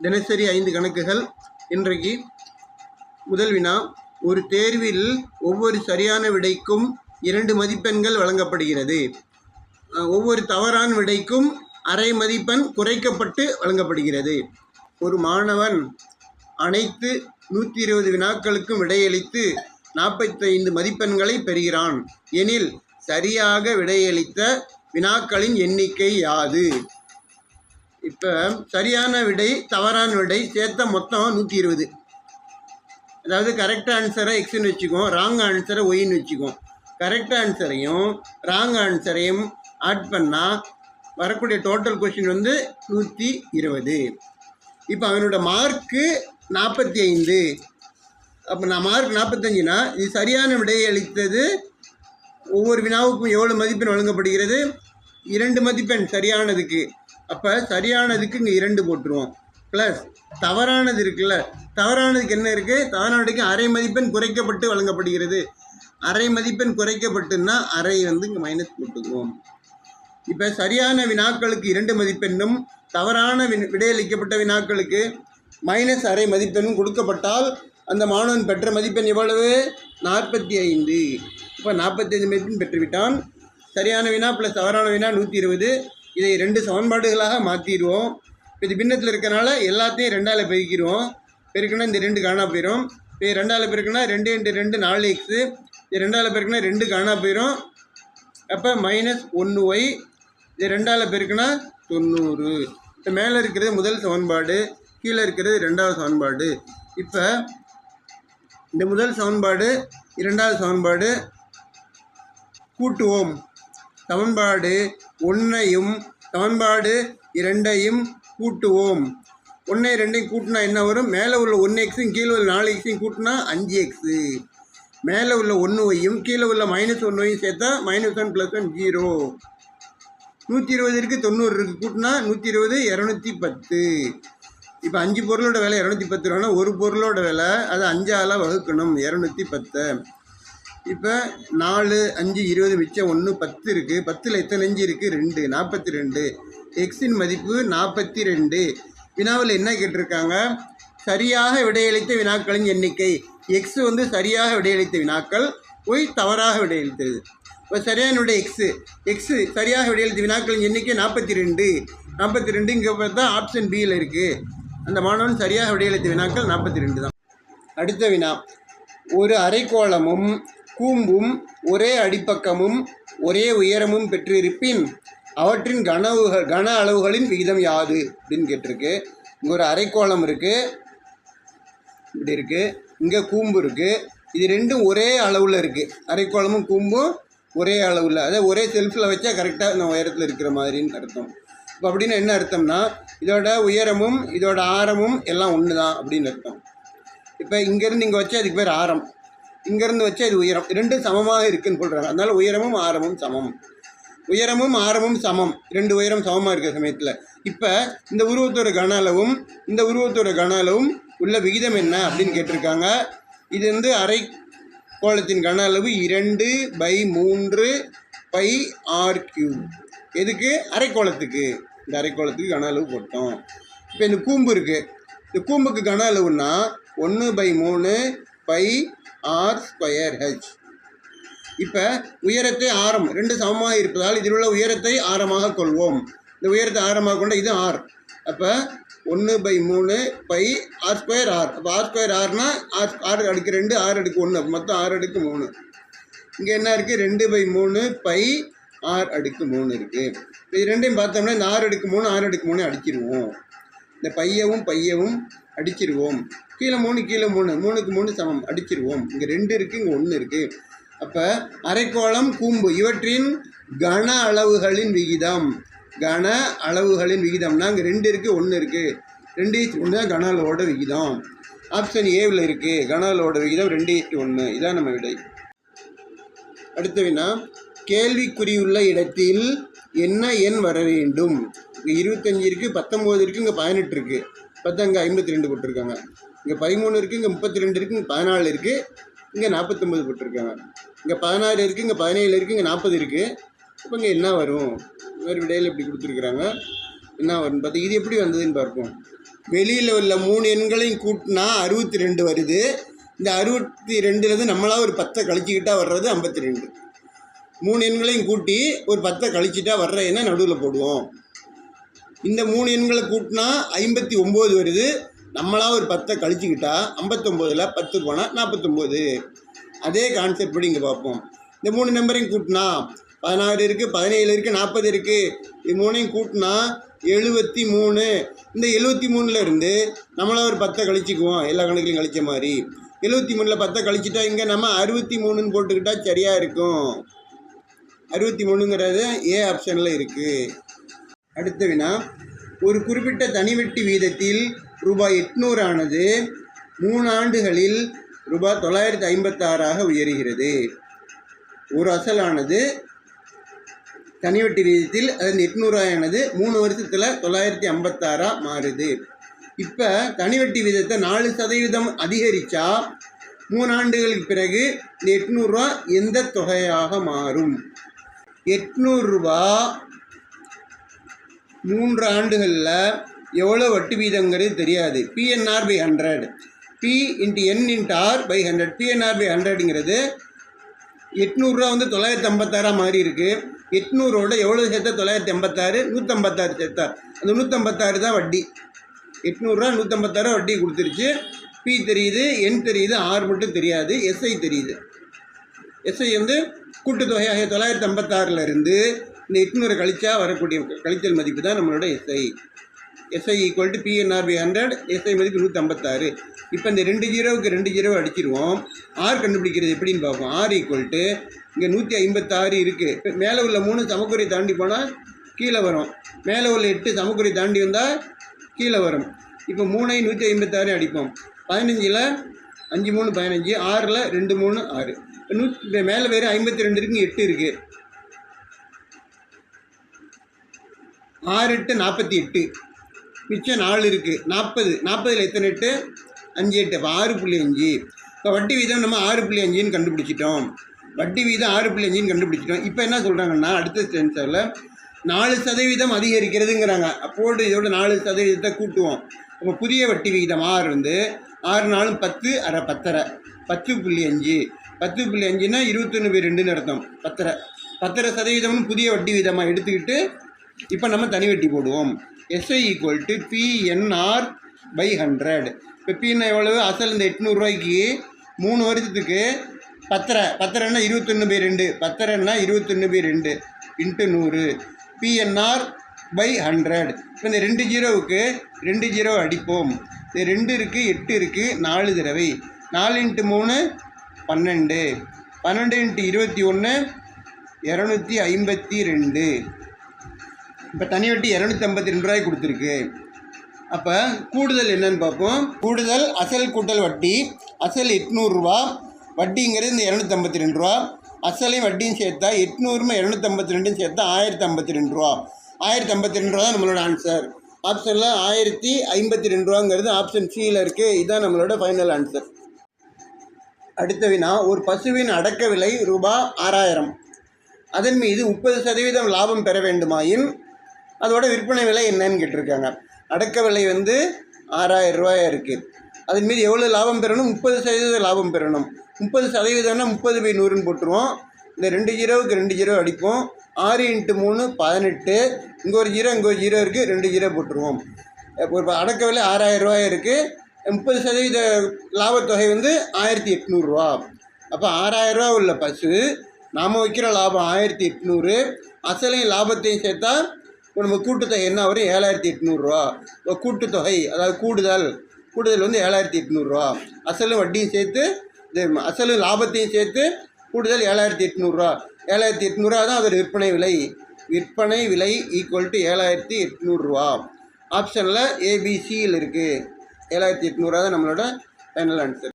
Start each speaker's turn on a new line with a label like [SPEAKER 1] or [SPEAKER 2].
[SPEAKER 1] தினசரி 5 கணக்குகள். இன்றைக்கு முதல் வினா. ஒரு தேர்வில் ஒவ்வொரு சரியான விடைக்கும் 2 மதிப்பெண்கள் வழங்கப்படுகிறது. ஒவ்வொரு தவறான விடைக்கும் அரை மதிப்பெண் குறைக்கப்பட்டு வழங்கப்படுகிறது. ஒரு மாணவன் அனைத்து 120 வினாக்களுக்கும் விடையளித்து 45 மதிப்பெண்களை பெறுகிறான் எனில் சரியாக விடையளித்த வினாக்களின் எண்ணிக்கை யாது? இப்போ சரியான விடை தவறான விடை சேர்த்த மொத்தம் 120. அதாவது கரெக்ட் ஆன்சரை எக்ஸ்ன்னு வச்சுக்குவோம், ராங் ஆன்சரை ஒய்ன்னு வச்சுக்குவோம். கரெக்ட் ஆன்சரையும் ராங் ஆன்சரையும் ஆட் பண்ணால் வரக்கூடிய டோட்டல் கொஸ்டின் 120. இப்போ அவனோட மார்க்கு 45. அப்போ நான் மார்க் 45னா இது சரியான விடையை அளித்தது. ஒவ்வொரு வினாவுக்கும் எவ்வளோ மதிப்பெண் வழங்கப்படுகிறது? 2 மதிப்பெண் சரியானதுக்கு. அப்போ சரியானதுக்கு இங்கே 2 போட்டுருவோம். ப்ளஸ் தவறானது இருக்குல்ல, தவறானதுக்கு என்ன இருக்குது? தவறானதுக்கு அரை மதிப்பெண் குறைக்கப்பட்டு வழங்கப்படுகிறது. அரை மதிப்பெண் குறைக்கப்பட்டுன்னா அரை இங்கே மைனஸ் போட்டுக்குவோம். இப்போ சரியான வினாக்களுக்கு 2 மதிப்பெண்ணும் தவறான விடையளிக்கப்பட்ட வினாக்களுக்கு மைனஸ் அரை மதிப்பெண்ணும் கொடுக்கப்பட்டால் அந்த மாணவன் பெற்ற மதிப்பெண் எவ்வளவு? 45. இப்போ 45 மதிப்பெண் பெற்றுவிட்டான். சரியான வினா ப்ளஸ் தவறான வினா 120. இதை 2 சமன்பாடுகளாக மாற்றிடுவோம். இது பின்னத்தில் இருக்கிறனால எல்லாத்தையும் 2ஆல் பெருக்கிடுவோம். பெருக்குன்னா இந்த 2 காணா போயிடும். இப்போ 2ஆல் பெருக்குன்னா 2 × 2 4x. இது 2ஆல் பெருக்குன்னா 2 காணா போயிடும். அப்போ -1y. இது 2ஆல் பெருக்குன்னா 90. இப்போ மேலே இருக்கிறது முதல் சமன்பாடு, கீழே இருக்கிறது 2ஆவது சமன்பாடு. இப்போ இந்த முதல் சமன்பாடு 2ஆவது சமன்பாடு கூட்டுவோம். சமன்பாடு 1ஐயும் சமன்பாடு 2ஐயும் கூட்டுவோம். 1 2ஐயும் கூட்டினா என்ன வரும்? மேலே உள்ள 1x கீழே உள்ள 4x கூட்டினா 5x. மேலே உள்ள 1yயும் கீழே உள்ள -1yயும் சேர்த்தா -1 + 1 0. 120 இருக்குது, 90 இருக்குது. கூட்டினா 120 210. இப்போ 5 பொருளோட விலை 210 ரூபானா ஒரு பொருளோட விலை அதை 5ஆல் வகுக்கணும், 210. இப்போ 4 5 20 மிச்சம் 1 10 இருக்குது. 10ல் எத்தனை 5 இருக்குது? 2, 42. எக்ஸின் மதிப்பு 42. வினாவில் என்ன கேட்டிருக்காங்க? சரியாக விடையளித்த வினாக்களின் எண்ணிக்கை. எக்ஸ் சரியாக விடையளித்த வினாக்கள், ஒய் தவறாக விடையளித்தது. இப்போ சரியான விடை எக்ஸு சரியாக விடையளித்த வினாக்களின் எண்ணிக்கை 42. 42 இங்கே பார்த்தா ஆப்ஷன் பியில் இருக்குது. அந்த மாணவன் சரியாக விடையளித்த வினாக்கள் 42 தான். அடுத்த வினா. ஒரு அரைக்கோளமும் கூம்பும் ஒரே அடிப்பக்கமும் ஒரே உயரமும் பெற்றிருப்பின் அவற்றின் கன அளவுகளின் விகிதம் யாது அப்படின்னு கேட்டிருக்கு. இங்கே ஒரு அரைக்கோளம் இருக்குது, இப்படி இருக்குது. இங்கே கூம்பு இருக்குது. இது ரெண்டும் ஒரே அளவில் இருக்குது. அரைக்கோளமும் கூம்பும் ஒரே அளவில், அதாவது ஒரே செல்ஃபில் வச்சா கரெக்டாக இந்த உயரத்தில் இருக்கிற மாதிரின்னு அர்த்தம். இப்போ அப்படின்னு என்ன அர்த்தம்னா இதோட உயரமும் இதோட ஆரமும் எல்லாம் ஒன்று தான் அப்படின்னு அர்த்தம். இப்போ இங்கேருந்து இங்கே வச்சா இதுக்கு பேர் ஆரம், இங்கேருந்து வச்சா இது உயரம். ரெண்டும் சமமாக இருக்குதுன்னு சொல்கிறாங்க. அதனால் உயரமும் ஆரமும் சமம். உயரமும் ஆரமும் சமம், 2 உயரம் சமமாக இருக்கிற சமயத்தில் இப்போ இந்த உருவத்தோட கன அளவும் இந்த உருவத்தோட கன அளவும் உள்ள விகிதம் என்ன அப்படின்னு கேட்டிருக்காங்க. இது அரைக்கோளத்தின் கன அளவு 2/3 πr3. எதுக்கு? அரைக்கோளத்துக்கு. இந்த அரைக்கோளத்துக்கு கன அளவு போட்டோம். இப்போ இந்த கூம்பு இருக்குது. இந்த கூம்புக்கு கன அளவுன்னா 1/3 πr²h. இப்போ உயரத்தை ஆரம் 2 சமமாக இருப்பதால் இதில் உள்ள உயரத்தை ஆரமாக கொள்வோம். இந்த உயரத்தை ஆரமாக கொண்ட இது ஆர். அப்போ 1/3 πr²r. அப்போ r²rனா 6/2 6/1. மொத்தம் 6/3. இங்கே என்ன இருக்குது? 2/3 πr/3 இருக்குது. இது ரெண்டையும் பார்த்தோம்னா இந்த 6/3 6/3 அடிச்சிருவோம். இந்த பையவும் அடிச்சிருவோம். கீழே 3 கீழே 3 3க்கு 3 சமம் அடிச்சிருவோம். இங்கே 2 இருக்குது, இங்கே 1 இருக்குது. அப்போ அரைக்கோளம் கூம்பு இவற்றின் கன அளவுகளின் விகிதம். கன அளவுகளின் விகிதம்னா இங்கே 2 இருக்குது, 1 இருக்குது. 2:1 தான் கன அளவோட விகிதம். ஆப்ஷன் ஏவில் இருக்குது. கன அளவோட விகிதம் 2:1. இதான் நம்ம விடை. அடுத்த வினா. கேள்விக்குறியுள்ள இடத்தில் என்ன எண் வர வேண்டும்? இங்கே 25 இருக்குது, 19 இருக்குது, இங்கே 18 இருக்குது. பார்த்தா இங்கே 52 போட்டிருக்காங்க. இங்கே 13 இருக்குது, இங்கே 32 இருக்குது, இங்கே 14 இருக்குது, இங்கே 49 போட்டிருக்காங்க. இங்கே 16 இருக்குது, இங்கே 17 இருக்குது, இங்கே 40 இருக்குது. இப்போ இங்கே என்ன வரும்? வேறு விடையில் இப்படி கொடுத்துருக்குறாங்க. என்ன வரும் பார்த்து இது எப்படி வந்ததுன்னு பார்ப்போம். வெளியில் உள்ள 3 எண்களையும் கூட்டினா 62 வருது. இந்த 62லேருந்து நம்மளாக ஒரு 10 கழிச்சிக்கிட்டா வர்றது 52. 3 எண்களையும் கூட்டி ஒரு 10 கழிச்சிட்டா வர்ற எண்ணை நடுவில் போடுவோம். இந்த 3 எண்களை கூட்டினா 59 வருது. நம்மளாக ஒரு 10 கழிச்சிக்கிட்டா 59ல் 10 போனால் 49. அதே கான்செப்ட் படி இங்கே பார்ப்போம். இந்த 3 நம்பரையும் கூட்டினா 16 இருக்குது, 17 இருக்குது, 40 இருக்குது. இது 3ஐயும் கூட்டினா 73. இந்த 73ல் இருந்து நம்மளாக ஒரு 10 கழிச்சிக்குவோம். எல்லா கணக்குலையும் கழிச்ச மாதிரி 73ல் 10 கழிச்சிட்டா இங்கே நம்ம 63ன்னு போட்டுக்கிட்டா சரியாக இருக்கும். 63ங்கிறது ஏ ஆப்ஷனில் இருக்குது. அடுத்த வினா, ஒரு குறிப்பிட்ட தனிவட்டி வீதத்தில் ரூபாய் 800 ஆனது 3 ஆண்டுகளில் ரூபாய் 956 உயர்கிறது. ஒரு அசலானது தனிவட்டி வீதத்தில் அது 800 ஆனது 3 வருஷத்தில் 956 மாறுது. இப்போ தனிவட்டி வீதத்தை 4% அதிகரித்தா 3 ஆண்டுகளுக்கு பிறகு இந்த 800 ரூபா எந்த தொகையாக மாறும்? 800 ரூபா 3 ஆண்டுகளில் எவ்வளோ வட்டி வீதங்கிறது தெரியாது. PNR by 100, P × N × R by 100. PNR by 100ங்கிறது 800 ரூபா 956 மாறி இருக்குது. 800ோட எவ்வளோ சேர்த்தா 956? 156 சேர்த்தா அந்த 156 தான் வட்டி. 800 ரூபா 156 வட்டி கொடுத்துருச்சு. P தெரியுது, N தெரியுது, R மட்டும் தெரியாது. SI தெரியுது. SI கூட்டுத்தொகையாக 956 இருந்து இந்த 800 கழிச்சா வரக்கூடிய கழித்தல் மதிப்பு தான் நம்மளோட SI. SI = PNR by 100. SI மதிப்பு 156. இப்போ இந்த 2 ஜீரோவுக்கு 2 ஜீரோ அடிச்சிருவோம். ஆர் கண்டுபிடிக்கிறது எப்படின்னு பார்ப்போம். R இங்கே 156 இருக்குது. இப்போ மேலே உள்ள 3 சமக்குறை தாண்டி போனால் கீழே வரும். மேலே உள்ள 8 சமக்குறை தாண்டி வந்தால் கீழே வரும். இப்போ 3ஐ 156 அடிப்போம். 15ல் 5 3 15, 6ல் 2 3 6. இப்போ மேலே வேறு 52 இருக்குது, 8 இருக்குது. 6 8 48, மிச்சம் 4 இருக்குது. 40ல் எத்தனை 8? 5 8, அப்போ 6.5. இப்போ வட்டி வீதம் நம்ம 6.5ன்னு கண்டுபிடிச்சிட்டோம். வட்டி வீதம் 6.5ன்னு கண்டுபிடிச்சிட்டோம். இப்போ என்ன சொல்கிறாங்கன்னா அடுத்த சென்சரில் 4% அதிகரிக்கிறதுங்கிறாங்க. அப்போது இதோட 4% கூட்டுவோம். நம்ம புதிய வட்டி விகிதம் R 6 4 10 அரை 10 10.5. 10.5ன்னா 21/2ன்னு அர்த்தம். 10% புதிய வட்டி வீதமாக எடுத்துக்கிட்டு இப்போ நம்ம தனி வட்டி போடுவோம். SI = PNR by 100. இப்போ Pன்னா எவ்வளவு? அசல் இந்த 800 ரூபாய்க்கு 3 வருஷத்துக்கு 10ன்னா 21/2. 10ன்னா 21/2 × 100. PNR by 100. இப்போ இந்த 2 ஜீரோவுக்கு 2 ஜீரோ அடிப்போம். இந்த 2 இருக்குது, 8 இருக்குது, 4 தடவை. 4 × 3 12. 12 × 21 252. இப்போ தனி வட்டி 252 ரூபாய் கொடுத்துருக்கு. அப்போ கூடுதல் என்னன்னு பார்ப்போம். கூடுதல் அசல் கூட்டல் வட்டி. அசல் 800 ரூபா, வட்டிங்கிறது இந்த 252 ரூபா. அசலையும் வட்டியும் சேர்த்தா 800 252 சேர்த்தா 1052 ரூபா. 1052 ரூபா தான் நம்மளோட ஆன்சர். ஆப்ஷனில் 1052 ரூபாங்கிறது ஆப்ஷன் சியில் இருக்குது. இதுதான் நம்மளோட ஃபைனல் ஆன்சர். அடுத்த வினா, ஒரு பசுவின் அடக்க விலை ரூபாய் 6000. அதன் மீது 30% லாபம் பெற வேண்டுமாயின் அதோட விற்பனை விலை என்னன்னு கேட்டிருக்காங்க. அடக்க விலை 6000 ரூபாயா இருக்குது. அதன் மீது எவ்வளோ லாபம் பெறணும்? 30% லாபம் பெறணும். 30%னா 30/100ன்னு போட்டுருவோம். இந்த 2 ஜீரோவுக்கு 2 ஜீரோ அடிப்போம். 6 × 3 18. இங்கே ஒரு ஜீரோ, இங்கே ஒரு ஜீரோ இருக்குது, 2 ஜீரோ போட்டுருவோம். இப்போ அடக்க விலை 6000 ரூபாய் இருக்குது. 30% லாபத்தொகை 1800 ரூபா. அப்போ 6000 ரூபா உள்ள பசு நாம் வைக்கிற லாபம் 1800. அசலையும் லாபத்தையும் சேர்த்தா நம்ம கூட்டுத்தொகை என்ன வரும்? 7800 ரூபா. இப்போ கூட்டுத்தொகை அதாவது கூடுதல் 7800 ரூபா. அசலும் வட்டியும் சேர்த்து அசலும் லாபத்தையும் சேர்த்து கூடுதல் 7800 ரூபா. 7800 ரூபா தான் அதோட விற்பனை விலை. விற்பனை விலை = 7800 ரூபா. ஆப்ஷனில் ABCயில் இருக்குது. 7800 ரூபா தான் நம்மளோட ஃபைனல் ஆன்சர்.